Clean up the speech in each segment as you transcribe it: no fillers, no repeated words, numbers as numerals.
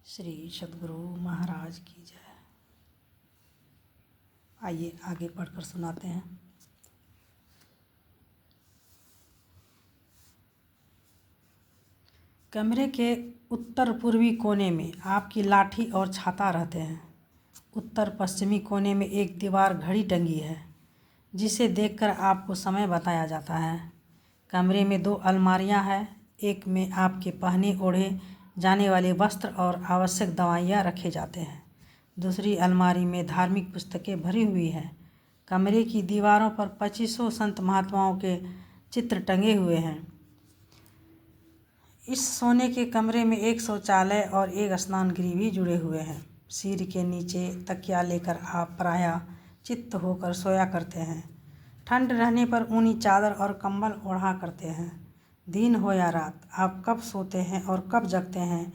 श्री सद्गुरु महाराज की जय। आइए आगे पढ़कर सुनाते हैं। कमरे के उत्तर पूर्वी कोने में आपकी लाठी और छाता रहते हैं। उत्तर पश्चिमी कोने में एक दीवार घड़ी टंगी है जिसे देखकर आपको समय बताया जाता है। कमरे में 2 अलमारियां हैं। एक में आपके पहने ओढ़े जाने वाले वस्त्र और आवश्यक दवाइयां रखे जाते हैं। दूसरी अलमारी में धार्मिक पुस्तकें भरी हुई हैं। कमरे की दीवारों पर 2500 संत महात्माओं के चित्र टंगे हुए हैं। इस सोने के कमरे में एक शौचालय और एक स्नानगृह भी जुड़े हुए हैं। सिर के नीचे तकिया लेकर आप प्रायः चित्त होकर सोया करते हैं। ठंड रहने पर ऊनी चादर और कंबल ओढ़ा करते हैं। दिन हो या रात, आप कब सोते हैं और कब जगते हैं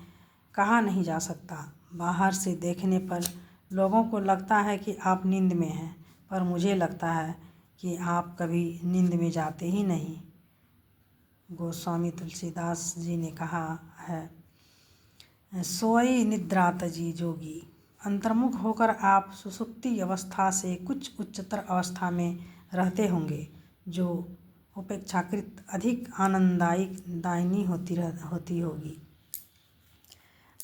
कहा नहीं जा सकता। बाहर से देखने पर लोगों को लगता है कि आप नींद में हैं, पर मुझे लगता है कि आप कभी नींद में जाते ही नहीं। गोस्वामी तुलसीदास जी ने कहा है, सोई निद्रा तजी जोगी। अंतर्मुख होकर आप सुसुप्ति अवस्था से कुछ उच्चतर अवस्था में रहते होंगे जो उपेक्षाकृत अधिक आनंदायिनी होती होगी,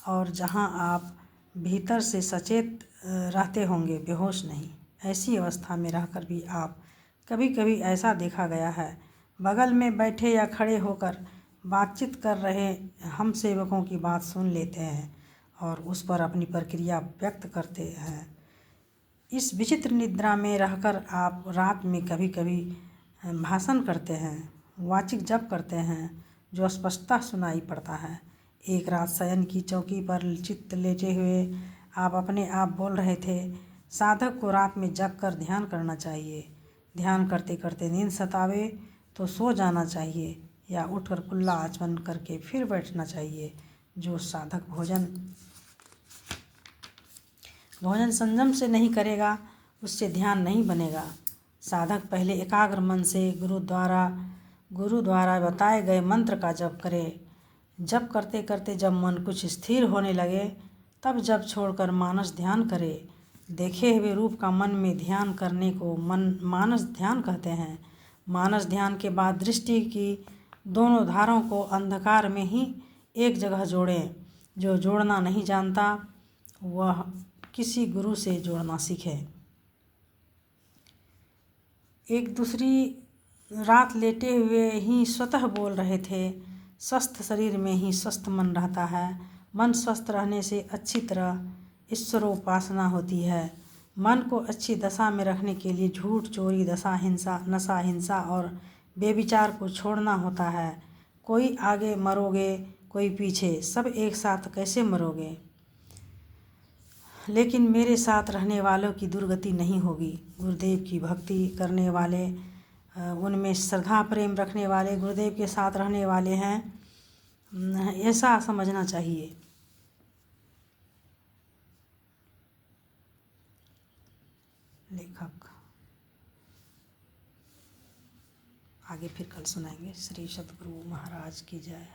और जहाँ आप भीतर से सचेत रहते होंगे, बेहोश नहीं। ऐसी अवस्था में रहकर भी आप कभी कभी ऐसा देखा गया है, बगल में बैठे या खड़े होकर बातचीत कर रहे हम सेवकों की बात सुन लेते हैं और उस पर अपनी प्रक्रिया व्यक्त करते हैं। इस विचित्र निद्रा में रहकर आप रात में कभी कभी भाषण करते हैं, वाचिक जप करते हैं जो स्पष्टता सुनाई पड़ता है। एक रात शयन की चौकी पर चित्त लेटे हुए आप अपने आप बोल रहे थे, साधक को रात में जग कर ध्यान करना चाहिए। ध्यान करते करते नींद सतावे तो सो जाना चाहिए या उठकर कुल्ला आचमन करके फिर बैठना चाहिए। जो साधक भोजन संयम से नहीं करेगा उससे ध्यान नहीं बनेगा। साधक पहले एकाग्र मन से गुरु द्वारा बताए गए मंत्र का जप करे। जप करते करते जब मन कुछ स्थिर होने लगे तब जप छोड़कर मानस ध्यान करे। देखे हुए रूप का मन में ध्यान करने को मानस ध्यान कहते हैं। मानस ध्यान के बाद दृष्टि की दोनों धारों को अंधकार में ही एक जगह जोड़ें। जो जोड़ना नहीं जानता वह किसी गुरु से जोड़ना सीखे। एक दूसरी रात लेटे हुए ही स्वतः बोल रहे थे, स्वस्थ शरीर में ही स्वस्थ मन रहता है। मन स्वस्थ रहने से अच्छी तरह ईश्वरोपासना होती है। मन को अच्छी दशा में रखने के लिए झूठ, चोरी, नशा, हिंसा और बेविचार को छोड़ना होता है। कोई आगे मरोगे, कोई पीछे, सब एक साथ कैसे मरोगे? लेकिन मेरे साथ रहने वालों की दुर्गति नहीं होगी। गुरुदेव की भक्ति करने वाले, उनमें श्रद्धा प्रेम रखने वाले गुरुदेव के साथ रहने वाले हैं, ऐसा समझना चाहिए। लेखक आगे फिर कल सुनाएंगे। श्री सद्गुरु महाराज की जय।